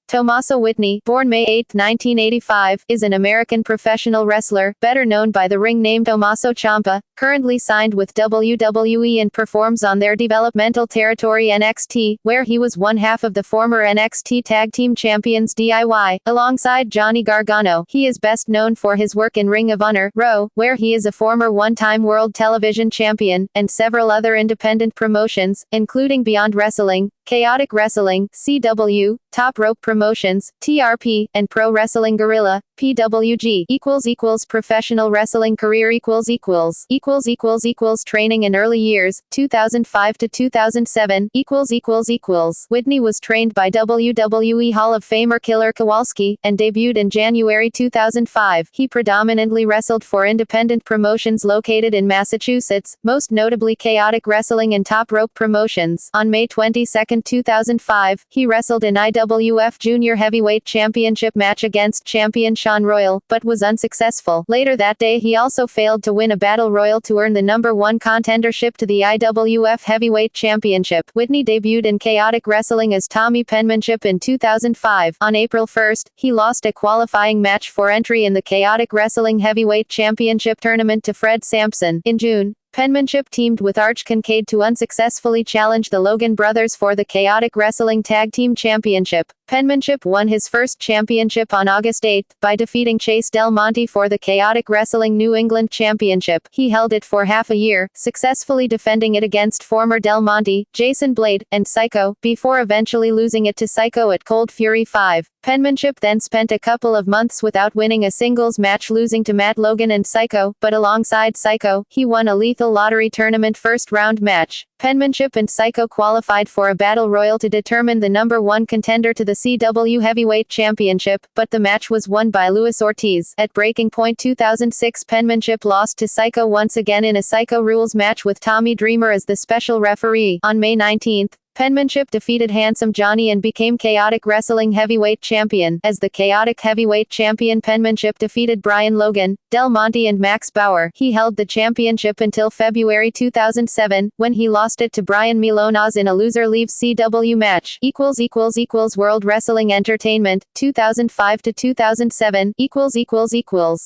Tommaso Whitney, born May 8, 1985, is an American professional wrestler, better known by the ring name Tommaso Ciampa, currently signed with WWE and performs on their developmental territory NXT, where he was one half of the former NXT Tag Team Champions DIY, alongside Johnny Gargano. He is best known for his work in Ring of Honor, Raw, where he is a former one-time World Television Champion, and several other independent promotions, including Beyond Wrestling, Chaotic Wrestling, CW, Top Rope Promotions, TRP, and Pro Wrestling Guerrilla, PWG. Professional wrestling career training in early years, 2005 to 2007, Whitney was trained by WWE Hall of Famer Killer Kowalski, and debuted in January 2005. He predominantly wrestled for independent promotions located in Massachusetts, most notably Chaotic Wrestling and Top Rope Promotions. On May 22, 2005, he wrestled in IWF Junior Heavyweight Championship match against champion Sean Royal, but was unsuccessful. Later that day he also failed to win a battle royal to earn the #1 contendership to the IWF Heavyweight Championship. Whitney debuted in Chaotic Wrestling as Tommy Penmanship in 2005. On April 1, he lost a qualifying match for entry in the Chaotic Wrestling Heavyweight Championship tournament to Fred Sampson. In June, Penmanship teamed with Arch Kincaid to unsuccessfully challenge the Logan brothers for the Chaotic Wrestling Tag Team Championship. Penmanship won his first championship on August 8 by defeating Chase Del Monte for the Chaotic Wrestling New England Championship. He held it for half a year, successfully defending it against former Del Monte, Jason Blade, and Psycho, before eventually losing it to Psycho at Cold Fury 5. Penmanship then spent a couple of months without winning a singles match, losing to Matt Logan and Psycho, but alongside Psycho, he won a Lethal Lottery Tournament first-round match. Penmanship and Psycho qualified for a battle royal to determine the #1 contender to the CW Heavyweight Championship, but the match was won by Luis Ortiz. At Breaking Point 2006, Penmanship lost to Psycho once again in a Psycho Rules match with Tommy Dreamer as the special referee. On May 19, Penmanship defeated Handsome Johnny and became Chaotic Wrestling Heavyweight Champion. As the Chaotic Heavyweight Champion, Penmanship defeated Brian Logan, Del Monte and Max Bauer. He held the championship until February 2007, when he lost it to Brian Milonas in a loser leaves CW match. World Wrestling Entertainment, 2005 to 2007,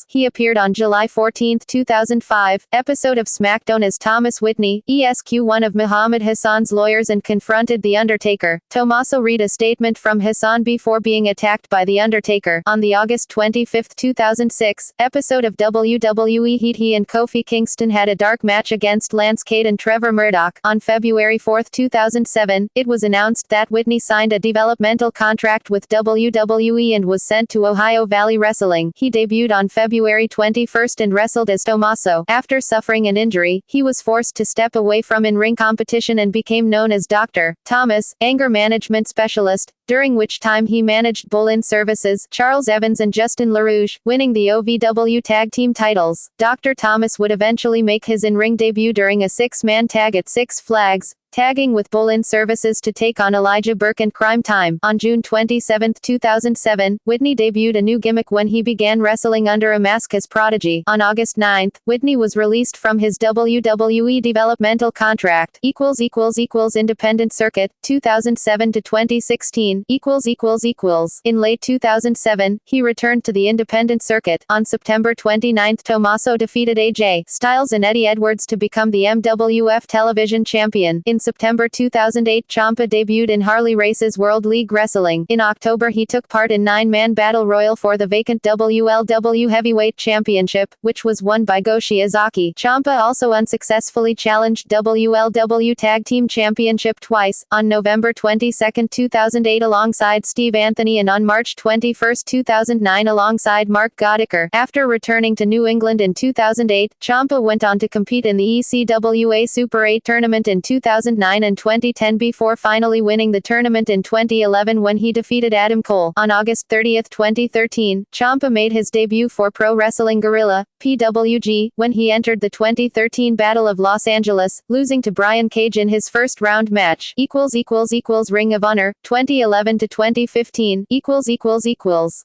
He appeared on July 14, 2005, episode of SmackDown as Thomas Whitney, one of Muhammad Hassan's lawyers, and confronted The Undertaker. Tommaso read a statement from Hassan before being attacked by The Undertaker. On the August 25, 2006, episode of WWE Heat, he and Kofi Kingston had a dark match against Lance Cade and Trevor Murdoch. On February 4, 2007, it was announced that Whitney signed a developmental contract with WWE and was sent to Ohio Valley Wrestling. He debuted on February 21 and wrestled as Tommaso. After suffering an injury, he was forced to step away from in-ring competition and became known as Dr. Thomas, anger management specialist, during which time he managed Bull-In Services, Charles Evans and Justin LaRouche, winning the OVW Tag Team titles. Dr. Thomas would eventually make his in-ring debut during a 6-man tag at Six Flags, tagging with Bull-In Services to take on Elijah Burke and Crime Time. On June 27, 2007, Whitney debuted a new gimmick when he began wrestling under a mask as Prodigy. On August 9, Whitney was released from his WWE developmental contract. Independent Circuit, 2007 to 2016. In late 2007, he returned to the independent circuit. On September 29, Tommaso defeated AJ Styles and Eddie Edwards to become the MWF Television Champion. In September 2008, Ciampa debuted in Harley Race's World League Wrestling. In October, he took part in 9-man Battle Royal for the vacant WLW Heavyweight Championship, which was won by Go Shiozaki. Ciampa also unsuccessfully challenged WLW Tag Team Championship twice, on November 22, 2008 alongside Steve Anthony and on March 21, 2009 alongside Mark Goddard. After returning to New England in 2008, Ciampa went on to compete in the ECWA Super 8 tournament in 2009 and 2010 before finally winning the tournament in 2011 when he defeated Adam Cole. On August 30, 2013, Ciampa made his debut for Pro Wrestling Guerrilla, PWG, when he entered the 2013 Battle of Los Angeles, losing to Brian Cage in his first-round match. Ring of Honor, 2011 to 2015.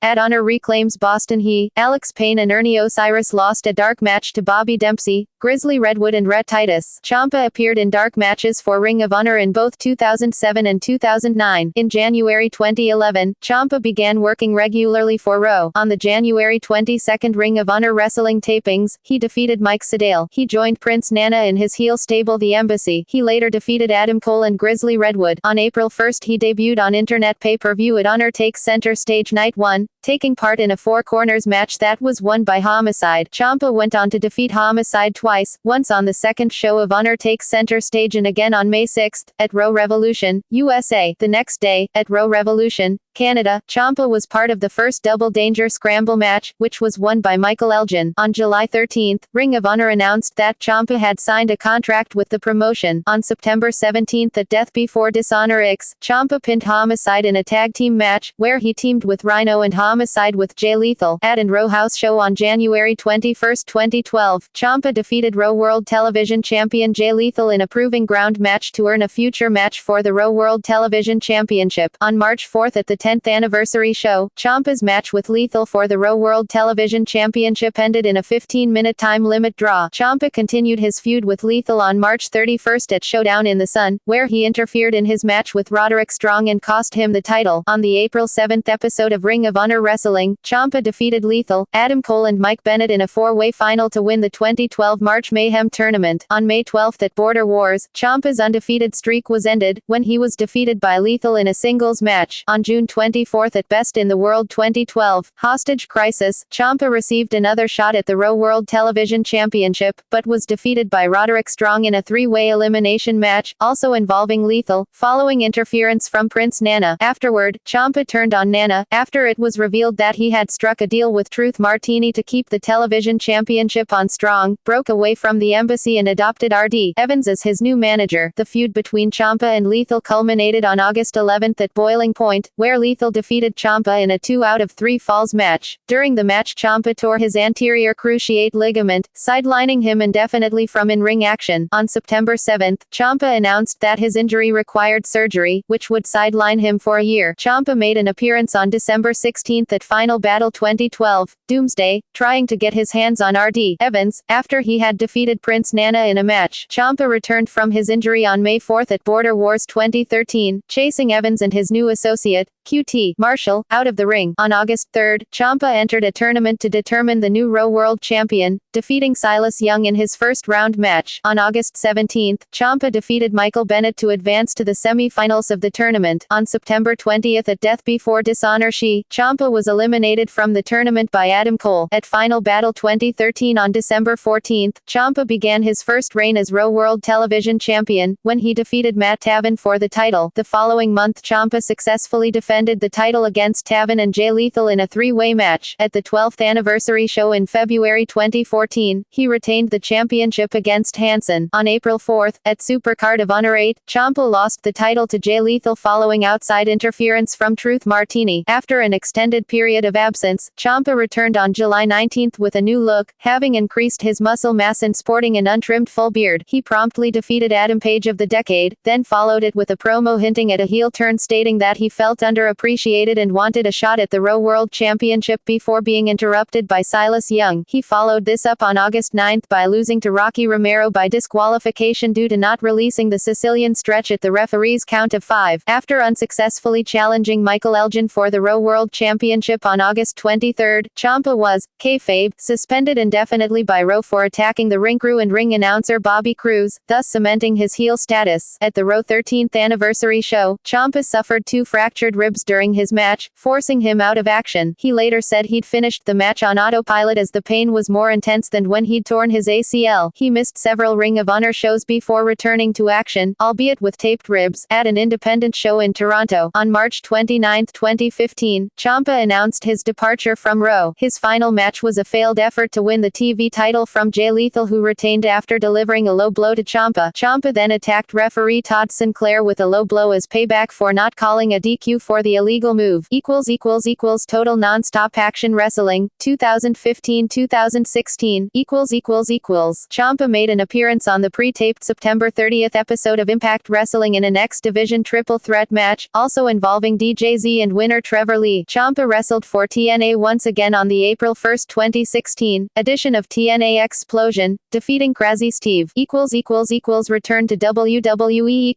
At Honor reclaims Boston. Alex Payne and Ernie Osiris lost a dark match to Bobby Dempsey, Grizzly Redwood and Rhett Titus. Ciampa appeared in dark matches for for Ring of Honor in both 2007 and 2009. In January 2011, Ciampa began working regularly for Raw. On the January 22nd Ring of Honor wrestling tapings, he defeated Mike Sydal. He joined Prince Nana in his heel stable The Embassy. He later defeated Adam Cole and Grizzly Redwood. On April 1st he debuted on internet pay-per-view at Honor Takes Center Stage Night 1, taking part in a Four Corners match that was won by Homicide. Ciampa went on to defeat Homicide twice, once on the second show of Honor Takes Center Stage and again on May 6th, at Raw Revolution, USA. The next day, at Raw Revolution, Canada, Ciampa was part of the first Double Danger Scramble match, which was won by Michael Elgin. On July 13th, Ring of Honor announced that Ciampa had signed a contract with the promotion. On September 17th at Death Before Dishonor X, Ciampa pinned Homicide in a tag team match, where he teamed with Rhino and Homicide with Jay Lethal. At an Raw House show on January 21, 2012, Ciampa defeated Raw World Television Champion Jay Lethal in a Proving Ground match to earn a future match for the Raw World Television Championship. On March 4 at the 10th anniversary show, Ciampa's match with Lethal for the Raw World Television Championship ended in a 15-minute time limit draw. Ciampa continued his feud with Lethal on March 31 at Showdown in the Sun, where he interfered in his match with Roderick Strong and cost him the title. On the April 7 episode of Ring of Honor Wrestling, Ciampa defeated Lethal, Adam Cole and Mike Bennett in a four-way final to win the 2012 March Mayhem tournament. On May 12 at Border Wars, Ciampa's undefeated streak was ended, when he was defeated by Lethal in a singles match. On June 24 at Best in the World 2012, Hostage Crisis, Ciampa received another shot at the Raw World Television Championship, but was defeated by Roderick Strong in a three-way elimination match, also involving Lethal, following interference from Prince Nana. Afterward, Ciampa turned on Nana, after it was revealed that he had struck a deal with Truth Martini to keep the television championship on Strong, broke away from the Embassy and adopted R.D. Evans as his new manager. The feud between Ciampa and Lethal culminated on August 11 at Boiling Point, where Lethal defeated Ciampa in a 2 out of 3 falls match. During the match, Ciampa tore his anterior cruciate ligament, sidelining him indefinitely from in-ring action. On September 7, Ciampa announced that his injury required surgery, which would sideline him for a year. Ciampa made an appearance on December 16 at Final Battle 2012, Doomsday, trying to get his hands on R.D. Evans, after he had defeated Prince Nana in a match. Ciampa returned from his injury on May 4 at Border Wars 2013, chasing Evans and his new associate, QT Marshall, out of the ring. On August 3, Ciampa entered a tournament to determine the new Raw World Champion, defeating Silas Young in his first-round match. On August 17, Ciampa defeated Michael Bennett to advance to the semi-finals of the tournament. On September 20 at Death Before Dishonor Ciampa was eliminated from the tournament by Adam Cole. At Final Battle 2013 on December 14, Ciampa began his first reign as Raw World Television Champion, when he defeated Matt Taven for the title. The following month Ciampa successfully defended the title against Taven and Jay Lethal in a three-way match. At the 12th anniversary show in February 2014, he retained the championship against Hansen. On April 4, at Supercard of Honor 8, Ciampa lost the title to Jay Lethal following outside interference from Truth Martini. After an extended period of absence, Ciampa returned on July 19 with a new look, having increased his muscle mass and sporting an untrimmed full beard. He promptly defeated Adam Page of the Decade, then followed it with a promo hinting at a heel turn, stating that he felt underappreciated and wanted a shot at the Raw World Championship before being interrupted by Silas Young. He followed this up on August 9 by losing to Rocky Romero by disqualification due to not releasing the Sicilian stretch at the referee's count of 5. After unsuccessfully challenging Michael Elgin for the Raw World Championship on August 23, Ciampa was, kayfabe, suspended indefinitely by Raw for attacking the ring crew and ring announcer Bobby Cruz, thus cementing his heel status. At the Raw 13th anniversary show, Ciampa suffered 2 fractured ribs during his match, forcing him out of action. He later said he'd finished the match on autopilot as the pain was more intense than when he'd torn his ACL. He missed several Ring of Honor shows before returning to action, albeit with taped ribs, at an independent show in Toronto. On March 29, 2015, Ciampa announced his departure from Raw. His final match was a failed effort to win the TV title from Jay Lethal, who retained after delivering a low blow to Ciampa. Ciampa then attacked referee Todd Sinclair with a low blow as payback for not calling a DQ for for the illegal move. Total non-stop action wrestling, 2015-2016, Ciampa made an appearance on the pre-taped September 30th episode of Impact Wrestling in an X Division triple threat match, also involving DJZ and winner Trevor Lee. Ciampa wrestled for TNA once again on the April 1, 2016, edition of TNA Explosion, defeating Crazy Steve. Return to WWE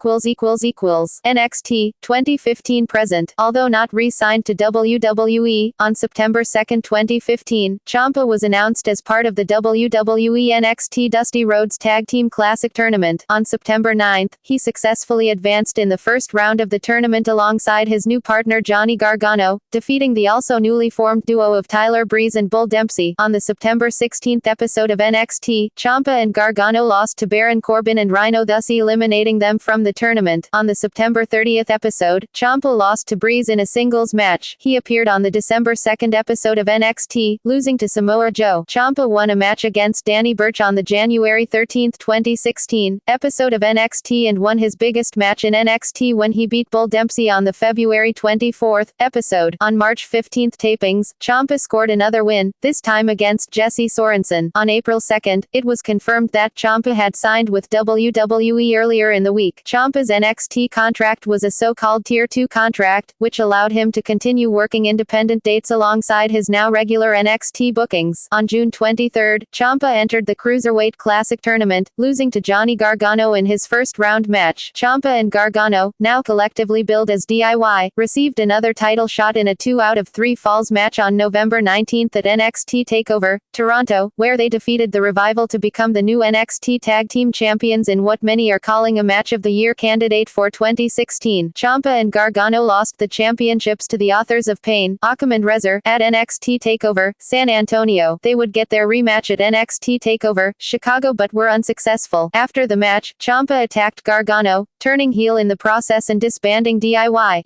NXT 2015 present. Although not re-signed to WWE, on September 2, 2015, Ciampa was announced as part of the WWE NXT Dusty Rhodes Tag Team Classic Tournament. On September 9, he successfully advanced in the first round of the tournament alongside his new partner Johnny Gargano, defeating the also newly formed duo of Tyler Breeze and Bull Dempsey. On the September 16th episode of NXT, Ciampa and Gargano lost to Baron Corbin and Rhino, thus eliminating them from the tournament. On the September 30th episode, Ciampa lost to Breeze in a singles match. He appeared on the December 2nd episode of NXT, losing to Samoa Joe. Ciampa won a match against Danny Burch on the January 13, 2016, episode of NXT and won his biggest match in NXT when he beat Bull Dempsey on the February 24th episode. On March 15 tapings, Ciampa scored another win, this time against Jesse Sorensen. On April 2nd, it was confirmed that Ciampa had signed with WWE earlier in the week. Ciampa's NXT contract was a so-called Tier 2 contract, which allowed him to continue working independent dates alongside his now regular NXT bookings. On June 23, Ciampa entered the Cruiserweight Classic Tournament, losing to Johnny Gargano in his first round match. Ciampa and Gargano, now collectively billed as DIY, received another title shot in a 2 out of 3 falls match on November 19 at NXT TakeOver, Toronto, where they defeated the Revival to become the new NXT Tag Team Champions in what many are calling a Match of the Year candidate for 2016. Ciampa and Gargano lost the championships to the Authors of Pain, Akam and Rezar, at NXT TakeOver, San Antonio. They would get their rematch at NXT TakeOver, Chicago, but were unsuccessful. After the match, Ciampa attacked Gargano, turning heel in the process and disbanding DIY.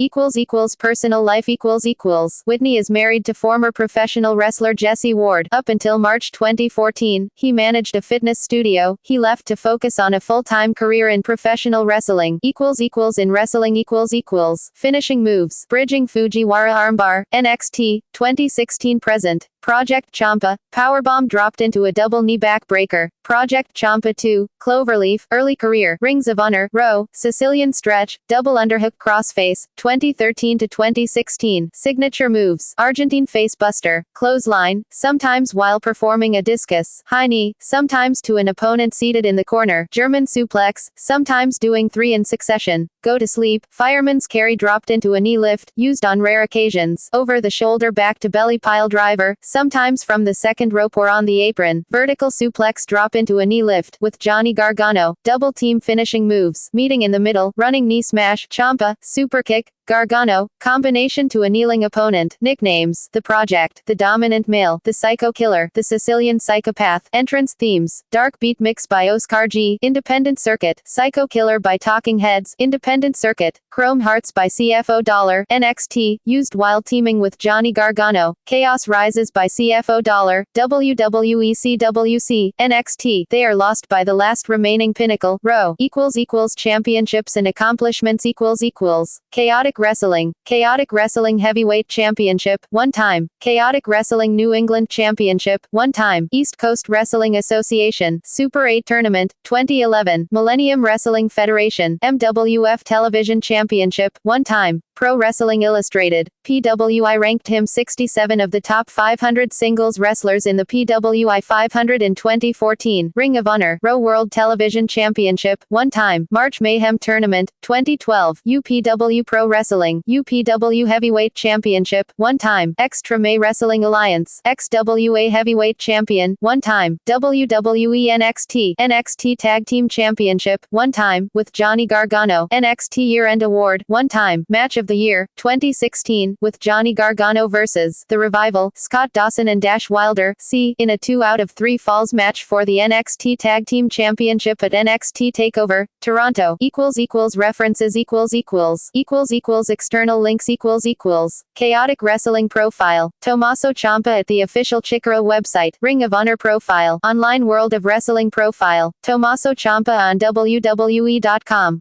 Personal life Whitney is married to former professional wrestler Jesse Ward. Up until March 2014, he managed a fitness studio. He left to focus on a full-time career in professional wrestling. In wrestling finishing moves. Bridging Fujiwara armbar, NXT 2016 present. Project Ciampa, powerbomb dropped into a double knee backbreaker. Project Ciampa 2, Cloverleaf, early career. Rings of Honor, Row, Sicilian stretch, double underhook crossface, 2013 to 2016. Signature moves. Argentine facebuster, clothesline, sometimes while performing a discus, high knee, sometimes to an opponent seated in the corner. German suplex, sometimes doing 3 in succession. Go to sleep, fireman's carry dropped into a knee lift, used on rare occasions. Over the shoulder back to belly pile driver, sometimes from the second rope or on the apron. Vertical suplex drop into a knee lift, with Johnny Gargano. Double team finishing moves. Meeting in the middle, running knee smash, Ciampa, super kick, Gargano, combination to a kneeling opponent. Nicknames: The Project, The Dominant Male, The Psycho Killer, The Sicilian Psychopath. Entrance themes: Dark Beat Mix by Oscar G, Independent Circuit, Psycho Killer by Talking Heads, Independent Circuit, Chrome Hearts by CFO Dollar, NXT, used while teaming with Johnny Gargano, Chaos Rises by CFO Dollar, WWE CWC, NXT, They Are Lost by The Last Remaining Pinnacle, Row, Championships and Accomplishments Chaotic Wrestling Heavyweight Championship, 1 time. Chaotic Wrestling New England Championship, 1 time. East Coast Wrestling Association, Super 8 Tournament, 2011. Millennium Wrestling Federation, MWF Television Championship, 1 time. Pro Wrestling Illustrated, PWI ranked him 67 of the top 500 singles wrestlers in the PWI 500 in 2014. Ring of Honor, Row World Television Championship, 1 time. March Mayhem Tournament, 2012. UPW Pro Wrestling, UPW Heavyweight Championship, 1 time. Extra May Wrestling Alliance, XWA Heavyweight Champion, 1 time. WWE NXT Tag Team Championship, 1 time, with Johnny Gargano. NXT Year-End Award, 1 time. Match of the Year, 2016, with Johnny Gargano vs. The Revival, Scott Dawson and Dash Wilder, in a 2 out of 3 falls match for the NXT Tag Team Championship at NXT TakeOver, Toronto. References external links Chaotic Wrestling Profile, Tommaso Ciampa at the official Chikara website. Ring of Honor Profile, Online World of Wrestling Profile, Tommaso Ciampa on WWE.com.